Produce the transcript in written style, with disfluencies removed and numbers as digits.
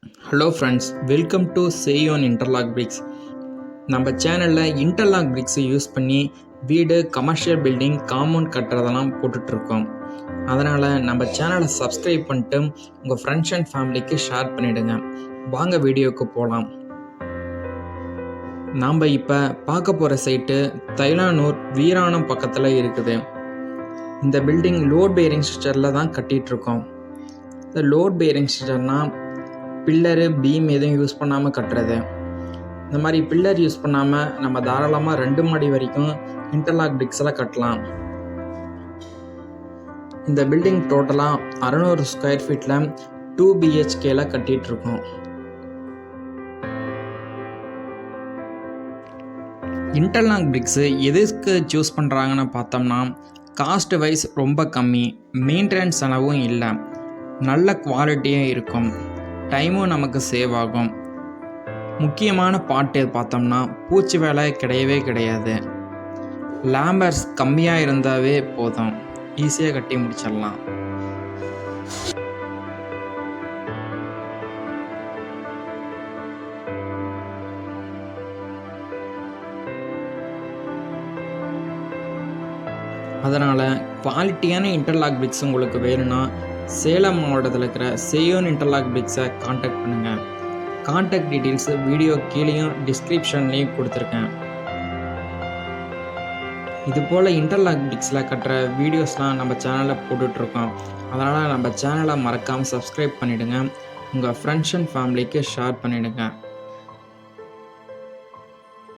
Hello friends, welcome to Seyon interlock bricks. நம்ம சேனலில் interlock பிரிக்ஸை use பண்ணி வீடு, கமர்ஷியல் பில்டிங், காம்பவுண்ட் கட்டுறதெல்லாம் போட்டுட்ருக்கோம். அதனால் நம்ம சேனலை சப்ஸ்கிரைப் பண்ணிட்டு உங்கள் ஃப்ரெண்ட்ஸ் அண்ட் ஃபேமிலிக்கு ஷேர் பண்ணிவிடுங்க. வாங்க வீடியோவுக்கு போகலாம். நாம் இப்போ பார்க்க போகிற சைட்டு தைலானூர் வீராணம் பக்கத்தில் இருக்குது. இந்த பில்டிங் லோட் பேரிங் ஸ்ட்ரக்சரில் தான் கட்டிகிட்ருக்கோம். இந்த லோட் பேரிங் ஸ்ட்ரக்சர்னால் பில்லரு, பீம் எதுவும் யூஸ் பண்ணாமல் கட்டுறது. இந்த மாதிரி பில்லர் யூஸ் பண்ணாமல் நம்ம தாராளமாக 2 மாடி வரைக்கும் இன்டர்லாக் பிரிக்ஸில் கட்டலாம். இந்த பில்டிங் டோட்டலாக 600 ஸ்கொயர் ஃபீட்டில் 2 BHKல கட்டிகிட்ருக்கோம். இன்டர்லாக் பிரிக்ஸு எதுக்கு சூஸ் பண்ணுறாங்கன்னு பார்த்தோம்னா, காஸ்ட் வைஸ் ரொம்ப கம்மி, மெயின்டெனன்ஸ் செலவும் இல்லை, நல்ல குவாலிட்டியும் இருக்கும், டைமும் நமக்கு சேவ் ஆகும். முக்கியமான பார்ட்டு பார்த்தோம்னா பூச்சி வேலை கிடையவே கிடையாது. லேம்பர்ஸ் கம்மியாக இருந்தாவே போதும், ஈஸியாக கட்டி முடிச்சிடலாம். அதனால் குவாலிட்டியான இன்டர்லாக் பிரிக்ஸ் உங்களுக்கு வேணும்னா சேலம் மாவட்டத்தில் இருக்கிற சேயோன் இன்டர்லாக் பிரிக்ஸை காண்டாக்ட் பண்ணுங்கள். காண்டாக்ட் டீட்டெயில்ஸு வீடியோ கீழேயும் டிஸ்கிரிப்ஷன்லேயும் கொடுத்துருக்கேன். இதுபோல் இன்டர்லாக் பிரிக்ஸில் கட்டுற வீடியோஸ்லாம் நம்ம சேனலில் போட்டுட்ருக்கோம். அதனால் நம்ம சேனலை மறக்காமல் சப்ஸ்கிரைப் பண்ணிவிடுங்க. உங்கள் ஃப்ரெண்ட்ஸ் அண்ட் ஃபேமிலிக்கு ஷேர் பண்ணிவிடுங்க.